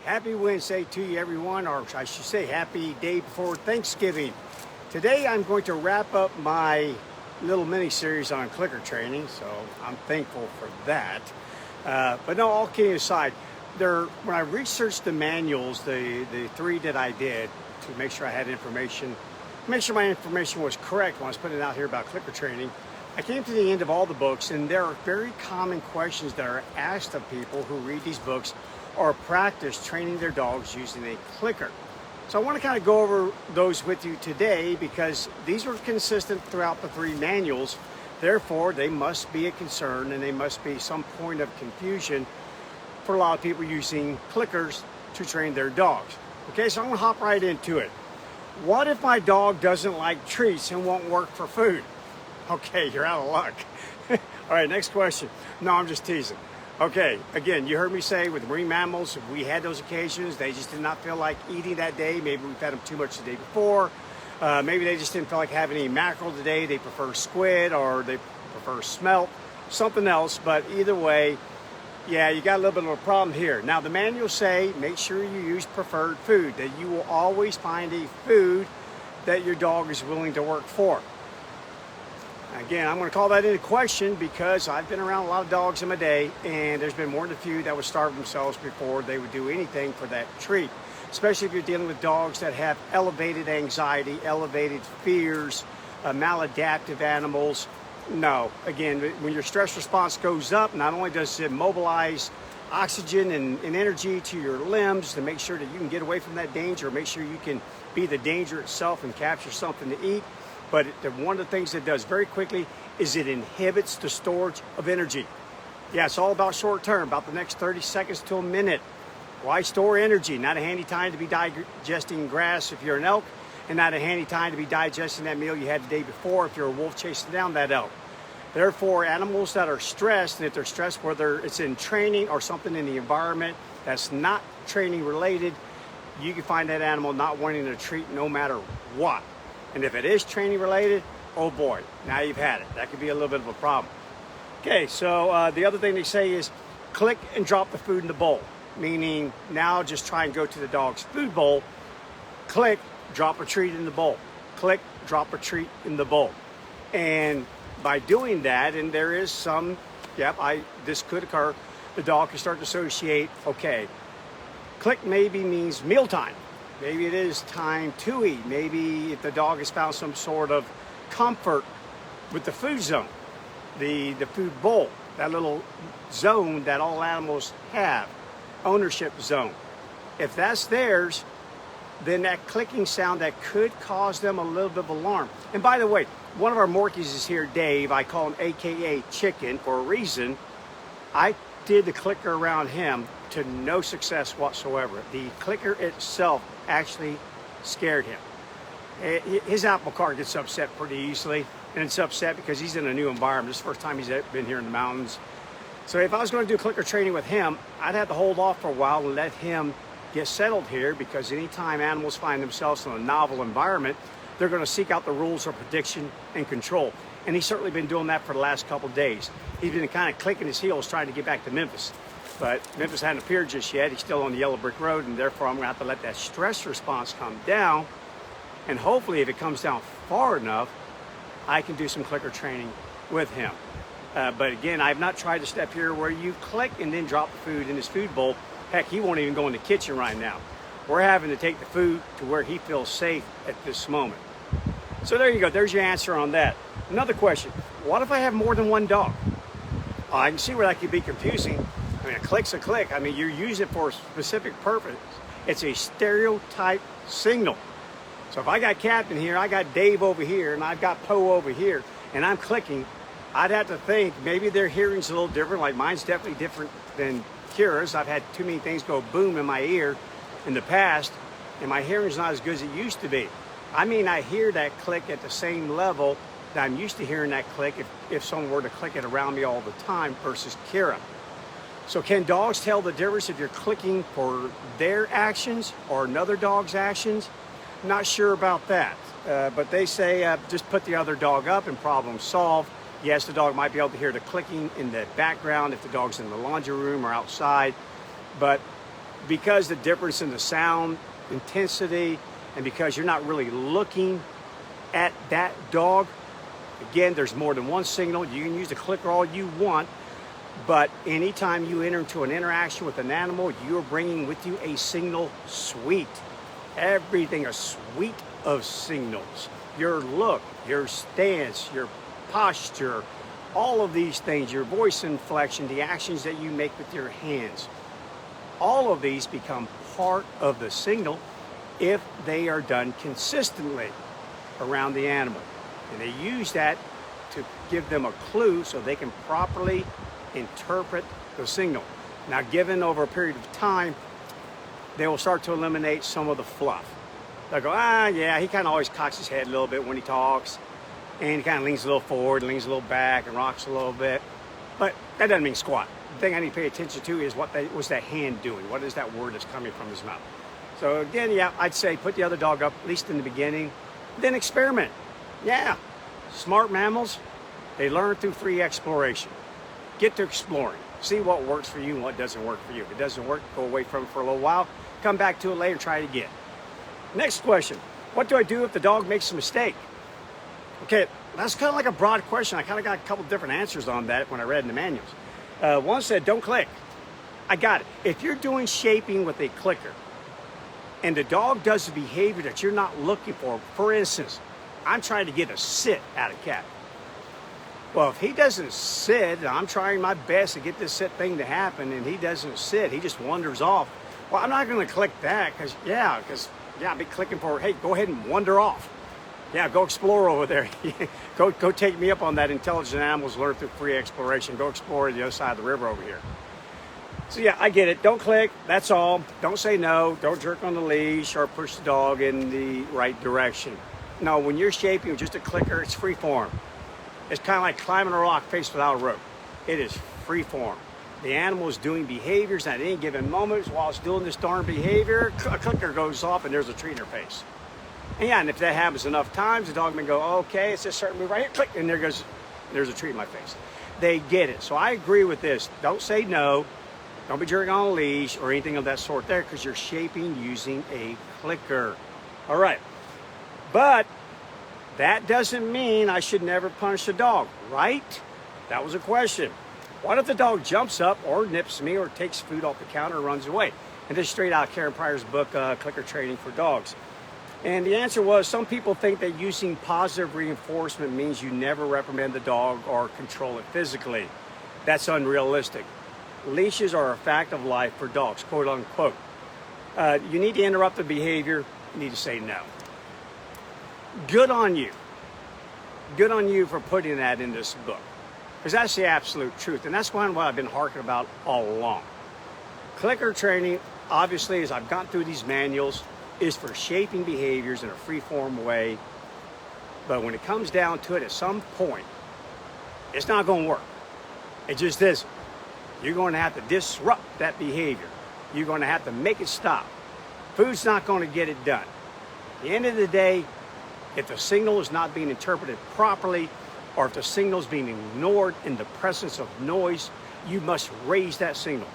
Happy Wednesday to you, everyone, or I should say happy day before Thanksgiving. Today I'm going to wrap up my little mini-series on clicker training, so I'm thankful for that. But no, all kidding aside, when I researched the manuals, the three that I did to make sure I had information, make sure my information was correct when I was putting it out here about clicker training, I came to the end of all the books, and there are very common questions that are asked of people who read these books or practice training their dogs using a clicker. So I want to kind of go over those with you today because these were consistent throughout the three manuals. Therefore, they must be a concern and they must be some point of confusion for a lot of people using clickers to train their dogs. Okay, so I'm going to hop right into it. What if my dog doesn't like treats and won't work for food? Okay, you're out of luck. All right, next question. No, I'm just teasing. Okay, again, you heard me say with marine mammals, we had those occasions. They just did not feel like eating that day. Maybe we fed them too much the day before. Maybe they just didn't feel like having any mackerel today. They prefer squid or they prefer smelt, something else. But either way, yeah, you got a little bit of a problem here. Now, the manuals say make sure you use preferred food, that you will always find a food that your dog is willing to work for. Again, I'm going to call that into question because I've been around a lot of dogs in my day, and there's been more than a few that would starve themselves before they would do anything for that treat, especially if you're dealing with dogs that have elevated anxiety, elevated fears, maladaptive animals. No, again, when your stress response goes up, not only does it mobilize oxygen and energy to your limbs to make sure that you can get away from that danger, make sure you can be the danger itself and capture something to eat, but one of the things it does very quickly is it inhibits the storage of energy. Yeah, it's all about short term, about the next 30 seconds to a minute. Why store energy? Not a handy time to be digesting grass if you're an elk, and not a handy time to be digesting that meal you had the day before if you're a wolf chasing down that elk. Therefore, animals that are stressed, and if they're stressed, whether it's in training or something in the environment that's not training related, you can find that animal not wanting to treat no matter what. And if it is training related, oh boy, now you've had it. That could be a little bit of a problem. Okay, so the other thing they say is click and drop the food in the bowl, meaning now just try and go to the dog's food bowl, click, drop a treat in the bowl, click, drop a treat in the bowl. And by doing that, and there is some, this could occur, the dog can start to associate, okay, click maybe means mealtime. Maybe it is time to eat. Maybe if the dog has found some sort of comfort with the food zone, the food bowl, that little zone that all animals have, ownership zone. If that's theirs, then that clicking sound that could cause them a little bit of alarm. And by the way, one of our Morkies is here, Dave. I call him AKA Chicken for a reason. I did the clicker around him to no success whatsoever. The clicker itself actually scared him. His apple cart gets upset pretty easily, and it's upset because he's in a new environment. This is the first time he's been here in the mountains. So if I was going to do clicker training with him, I'd have to hold off for a while and let him get settled here, because anytime animals find themselves in a novel environment, they're going to seek out the rules of prediction and control. And he's certainly been doing that for the last couple of days. He's been kind of clicking his heels trying to get back to Memphis. But Memphis hadn't appeared just yet. He's still on the yellow brick road, and therefore I'm going to have to let that stress response come down. And hopefully if it comes down far enough, I can do some clicker training with him. But again, I've not tried the step here where you click and then drop the food in his food bowl. Heck, he won't even go in the kitchen right now. We're having to take the food to where he feels safe at this moment. So there you go. There's your answer on that. Another question. What if I have more than one dog? I can see where that could be confusing. I mean, a click's a click. I mean, you're using it for a specific purpose. It's a stereotype signal. So if I got Captain here, I got Dave over here, and I've got Poe over here, and I'm clicking, I'd have to think maybe their hearing's a little different. Like mine's definitely different than Kira's. I've had too many things go boom in my ear in the past, and my hearing's not as good as it used to be. I may not hear that click at the same level that I'm used to hearing that click if someone were to click it around me all the time versus Kira. So can dogs tell the difference if you're clicking for their actions or another dog's actions? Not sure about that. But they say just put the other dog up and problem solved. Yes, the dog might be able to hear the clicking in the background if the dog's in the laundry room or outside. But because the difference in the sound intensity and because you're not really looking at that dog. Again, there's more than one signal. You can use the clicker all you want, but anytime you enter into an interaction with an animal, you're bringing with you a signal suite. Everything, a suite of signals. Your look, your stance, your posture, all of these things, your voice inflection, the actions that you make with your hands. All of these become part of the signal if they are done consistently around the animal. And they use that to give them a clue so they can properly interpret the signal. Now, given over a period of time, they will start to eliminate some of the fluff. They'll go, yeah, he kind of always cocks his head a little bit when he talks, and he kind of leans a little forward, leans a little back, and rocks a little bit. But that doesn't mean squat. The thing I need to pay attention to is what's that hand doing? What is that word that's coming from his mouth? So again, yeah, I'd say put the other dog up, at least in the beginning, then experiment. Yeah, smart mammals, they learn through free exploration. Get to exploring. See what works for you and what doesn't work for you. If it doesn't work, go away from it for a little while. Come back to it later and try it again. Next question. What do I do if the dog makes a mistake? Okay, that's kind of like a broad question. I kind of got a couple different answers on that when I read in the manuals. One said, don't click. I got it. If you're doing shaping with a clicker and the dog does a behavior that you're not looking for instance, I'm trying to get a sit out of cat. Well, if he doesn't sit, and I'm trying my best to get this sit thing to happen, and he doesn't sit, he just wanders off. Well, I'm not going to click that because I'll be clicking for, hey, go ahead and wander off. Yeah, go explore over there. go take me up on that intelligent animals learn through free exploration. Go explore the other side of the river over here. So yeah, I get it. Don't click. That's all. Don't say no. Don't jerk on the leash or push the dog in the right direction. No, when you're shaping with just a clicker, it's free form. It's kind of like climbing a rock faced without a rope. It is free form. The animal is doing behaviors at any given moment. While it's doing this darn behavior, a clicker goes off and there's a treat in her face. And yeah, and if that happens enough times, the dog may go, okay, it's this certain move right here, click, and there's a treat in my face. They get it. So I agree with this. Don't say no. Don't be jerking on a leash or anything of that sort there because you're shaping using a clicker. All right. But that doesn't mean I should never punish a dog, right? That was a question. What if the dog jumps up or nips me or takes food off the counter or runs away? And this is straight out of Karen Pryor's book, Clicker Training for Dogs. And the answer was, some people think that using positive reinforcement means you never reprimand the dog or control it physically. That's unrealistic. Leashes are a fact of life for dogs, quote unquote. You need to interrupt the behavior. You need to say no. Good on you. Good on you for putting that in this book. Because that's the absolute truth. And that's what I've been harking about all along. Clicker training, obviously, as I've gone through these manuals, is for shaping behaviors in a free-form way. But when it comes down to it, at some point, it's not going to work. It just isn't. You're going to have to disrupt that behavior. You're going to have to make it stop. Food's not going to get it done. At the end of the day, if the signal is not being interpreted properly, or if the signal is being ignored in the presence of noise, you must raise that signal.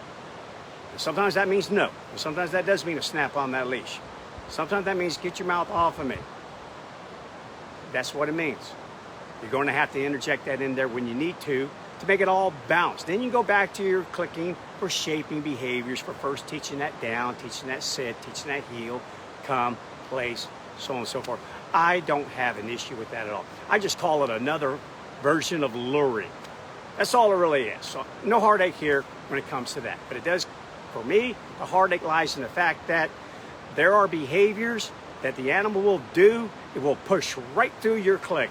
And sometimes that means no. And sometimes that does mean a snap on that leash. Sometimes that means get your mouth off of me. That's what it means. You're going to have to interject that in there when you need to make it all bounce. Then you go back to your clicking for shaping behaviors, for first teaching that down, teaching that sit, teaching that heel, come, place, so on and so forth. I don't have an issue with that at all. I just call it another version of luring. That's all it really is. So no heartache here when it comes to that. But it does, for me, the heartache lies in the fact that there are behaviors that the animal will do. It will push right through your click,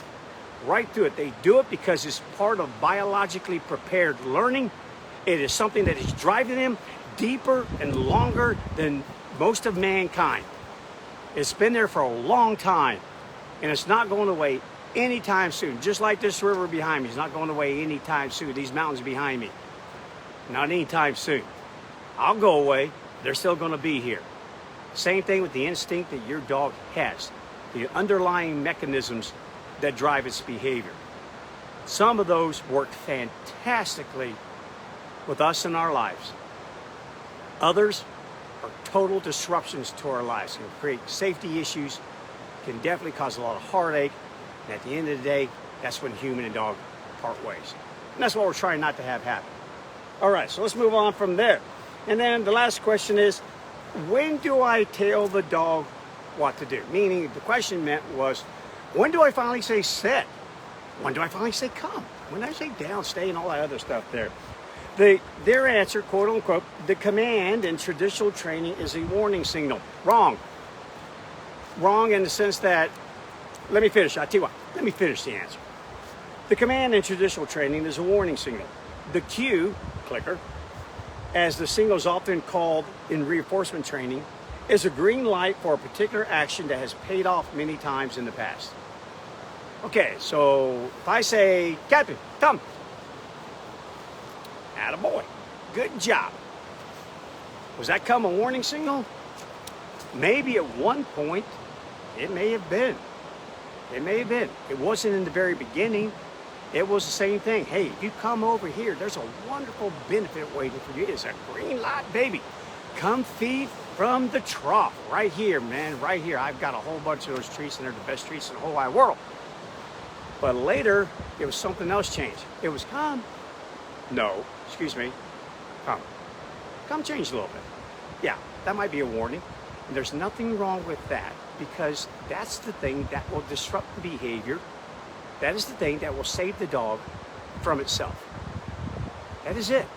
right through it. They do it because it's part of biologically prepared learning. It is something that is driving them deeper and longer than most of mankind. It's been there for a long time, and it's not going away anytime soon. Just like this river behind me is not going away anytime soon. These mountains behind me, not anytime soon. I'll go away. They're still going to be here. Same thing with the instinct that your dog has, the underlying mechanisms that drive its behavior. Some of those work fantastically with us in our lives. Others, are total disruptions to our lives. It can create safety issues, can definitely cause a lot of heartache, and at the end of the day, that's when human and dog part ways. And that's what we're trying not to have happen. All right, so let's move on from there. And then the last question is, when do I tell the dog what to do? Meaning the question meant was, when do I finally say sit? When do I finally say come? When do I say down, stay, and all that other stuff there? Their answer, quote unquote, the command in traditional training is a warning signal. Wrong. Wrong in the sense that, let me finish. I tell you what, let me finish the answer. The command in traditional training is a warning signal. The cue, clicker, as the signal is often called in reinforcement training, is a green light for a particular action that has paid off many times in the past. Okay, so if I say, Captain, come. Attaboy. Good job. Was that come a warning signal? Maybe at one point, it may have been. It may have been. It wasn't in the very beginning. It was the same thing. Hey, if you come over here, there's a wonderful benefit waiting for you. It's a green light, baby. Come feed from the trough. Right here, man. Right here. I've got a whole bunch of those treats, and they're the best treats in the whole wide world. But later, it was something else changed. It was come. No, excuse me. Come. Come changed a little bit. Yeah, that might be a warning. And there's nothing wrong with that, because that's the thing that will disrupt the behavior. That is the thing that will save the dog from itself. That is it.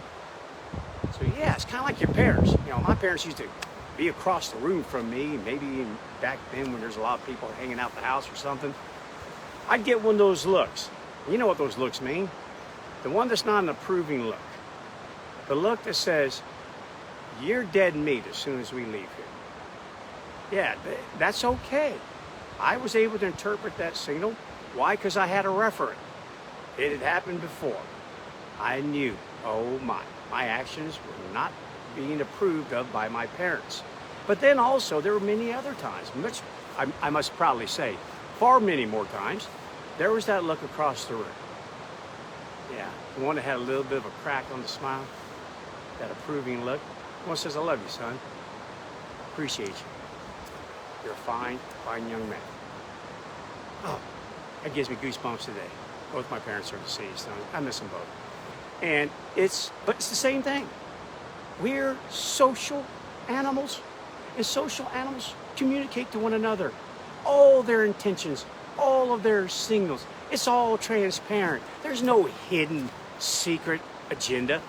So yeah, it's kind of like your parents. You know, my parents used to be across the room from me, maybe back then when there's a lot of people hanging out the house or something. I'd get one of those looks. You know what those looks mean? The one that's not an approving look. The look that says, you're dead meat as soon as we leave here. Yeah, that's okay. I was able to interpret that signal. Why? Because I had a referent. It had happened before. I knew, oh my actions were not being approved of by my parents. But then also, there were many other times, which I must proudly say, far many more times, there was that look across the room. Yeah, the one that had a little bit of a crack on the smile, that approving look. One says, I love you, son. Appreciate you. You're a fine, fine young man. Oh, that gives me goosebumps today. Both my parents are deceased. I miss them both. And but it's the same thing. We're social animals, and social animals communicate to one another. All their intentions, all of their signals, it's all transparent. There's no hidden, secret agenda.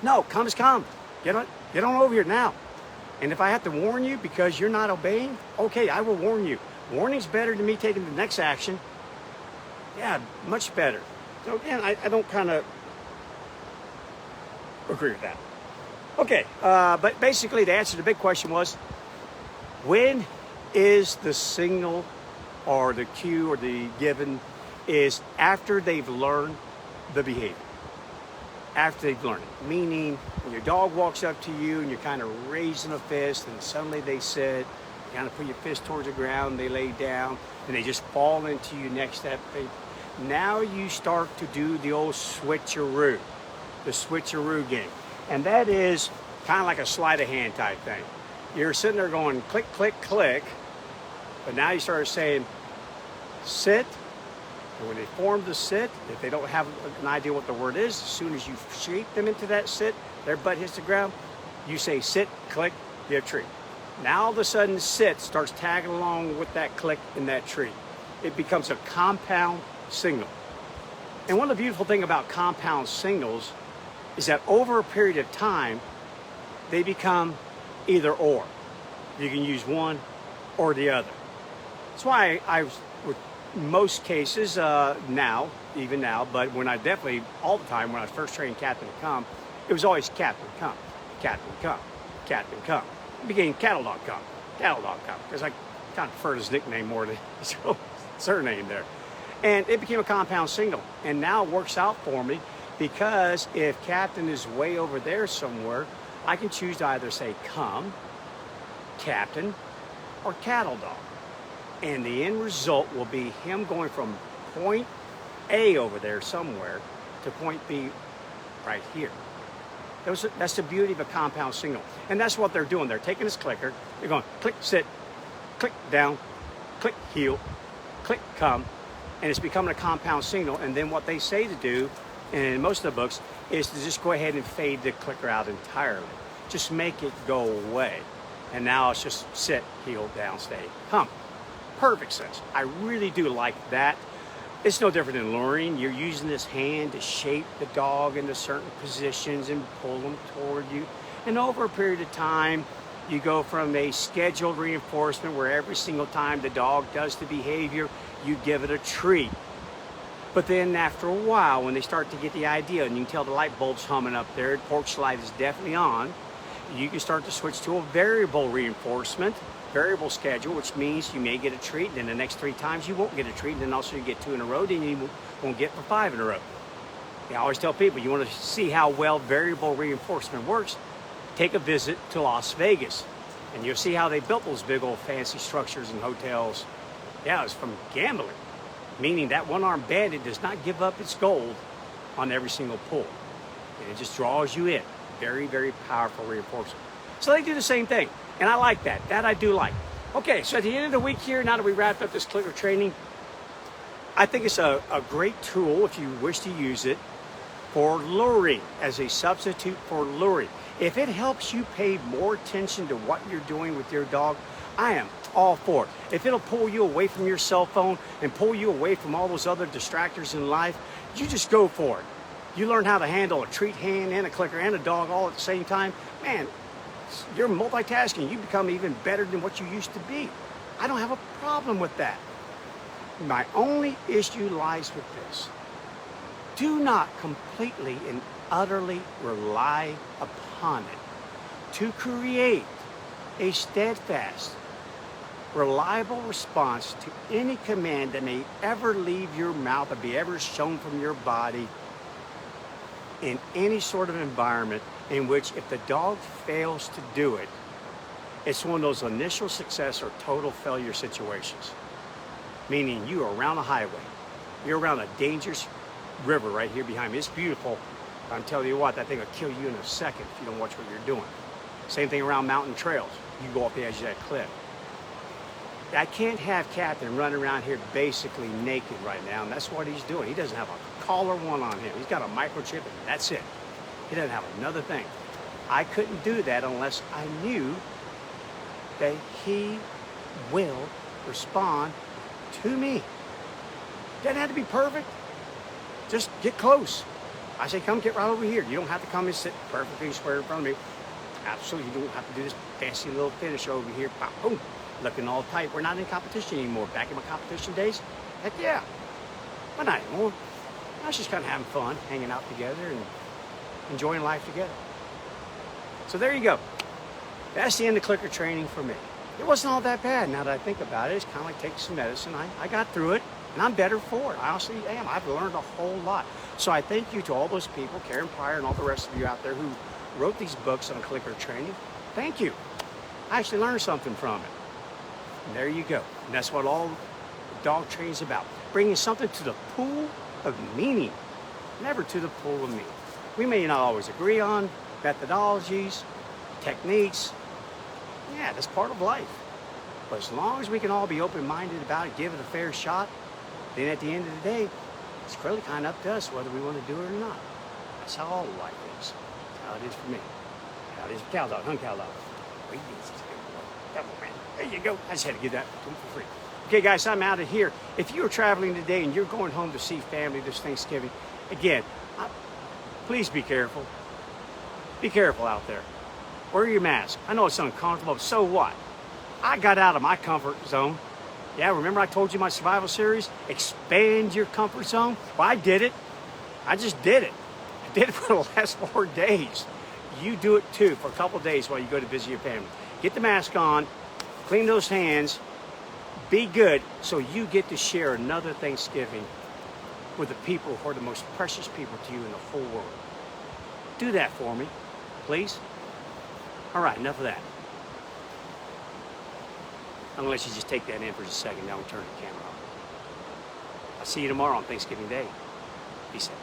No, come is come. Get on over here now. And if I have to warn you because you're not obeying, okay, I will warn you. Warning's better than me taking the next action. Yeah, much better. So again, I don't kind of agree with that. Okay, but basically the answer to the big question was, when is the signal or the cue or the given is after they've learned the behavior. After they've learned it. Meaning, when your dog walks up to you and you're kind of raising a fist and suddenly they sit, you kind of put your fist towards the ground, they lay down, and they just fall into you next step. Now you start to do the old switcheroo, the switcheroo game. And that is kind of like a sleight of hand type thing. You're sitting there going click, click, click, but now you start saying sit. And when they form the sit, if they don't have an idea what the word is, as soon as you shape them into that sit, their butt hits the ground, you say sit, click, give treat. Now all of a sudden sit starts tagging along with that click and that treat. It becomes a compound signal. And one of the beautiful things about compound signals is that over a period of time, they become either or. You can use one or the other. That's why with most cases even now, but when I definitely, all the time, when I first trained Captain to come, it was always Captain come, Captain come, Captain come. It became Cattle Dog come, because I kind of preferred his nickname more than his surname there. And it became a compound signal, and now it works out for me because if Captain is way over there somewhere, I can choose to either say come, Captain, or Cattle Dog. And the end result will be him going from point A over there somewhere to point B right here. That's the beauty of a compound signal. And that's what they're doing. They're taking this clicker, they're going click, sit, click, down, click, heel, click, come, and it's becoming a compound signal. And then what they say to do, and in most of the books, is to just go ahead and fade the clicker out entirely. Just make it go away. And now it's just sit, heel, down, stay, come. Perfect sense. I really do like that. It's no different than luring. You're using this hand to shape the dog into certain positions and pull them toward you. And over a period of time, you go from a scheduled reinforcement where every single time the dog does the behavior, you give it a treat. But then after a while, when they start to get the idea, and you can tell the light bulb's humming up there, the porch light is definitely on, you can start to switch to a variable reinforcement, variable schedule, which means you may get a treat, and then the next 3 times you won't get a treat, and then also you get 2 in a row, then you won't get for 5 in a row. I always tell people, you want to see how well variable reinforcement works, take a visit to Las Vegas, and you'll see how they built those big old fancy structures and hotels. Yeah, it's from gambling, meaning that one-armed bandit does not give up its gold on every single pull, and it just draws you in. Very, very powerful reinforcement. So they do the same thing. And I like that. That I do like. Okay, so at the end of the week here, now that we wrapped up this clicker training, I think it's a great tool if you wish to use it for luring, as a substitute for luring. If it helps you pay more attention to what you're doing with your dog, I am all for it. If it'll pull you away from your cell phone and pull you away from all those other distractors in life, you just go for it. You learn how to handle a treat hand and a clicker and a dog all at the same time, man, you're multitasking. You become even better than what you used to be. I don't have a problem with that. My only issue lies with this. Do not completely and utterly rely upon it to create a steadfast, reliable response to any command that may ever leave your mouth or be ever shown from your body in any sort of environment in which if the dog fails to do it, it's one of those initial success or total failure situations. Meaning you are around a highway. You're around a dangerous river right here behind me. It's beautiful. I'm telling you what, that thing will kill you in a second if you don't watch what you're doing. Same thing around mountain trails. You go off the edge of that cliff. I can't have Captain running around here basically naked right now, and that's what he's doing. He doesn't have a collar one on him. He's got a microchip, and that's it. He doesn't have another thing. I couldn't do that unless I knew that he will respond to me. Doesn't have to be perfect. Just get close. I say, come get right over here. You don't have to come and sit perfectly square in front of me. Absolutely, you don't have to do this fancy little finish over here. Pop, boom, looking all tight. We're not in competition anymore. Back in my competition days, heck yeah. But not anymore. I was just kind of having fun, hanging out together and enjoying life together. So there you go. That's the end of clicker training for me. It wasn't all that bad now that I think about it. It's kind of like taking some medicine. I got through it, and I'm better for it. I honestly am. I've learned a whole lot. So I thank you to all those people, Karen Pryor and all the rest of you out there who wrote these books on clicker training. Thank you. I actually learned something from it. And there you go. And that's what all dog training is about. Bringing something to the pool of meaning, never to the pool of meaning. We may not always agree on methodologies, techniques. Yeah, that's part of life. But as long as we can all be open-minded about it, give it a fair shot, then at the end of the day, it's really kind of up to us whether we want to do it or not. That's how all life is. That's how it is for me. How it is for Cow Dog, Cow Dog. Wait, come on, man. There you go. I just had to give that to him for free. Okay, guys, I'm out of here. If you are traveling today and you're going home to see family this Thanksgiving, again, please be careful. Be careful out there. Wear your mask. I know it's uncomfortable, but so what? I got out of my comfort zone. Yeah, remember I told you my survival series? Expand your comfort zone. Well, I did it. I just did it. I did it for the last 4 days. You do it too for a couple of days while you go to visit your family. Get the mask on, clean those hands, be good so you get to share another Thanksgiving with the people who are the most precious people to you in the whole world. Do that for me, please. All right, enough of that. I'm gonna let you just take that in for just a second. Now we'll turn the camera off. I'll see you tomorrow on Thanksgiving Day. Be safe.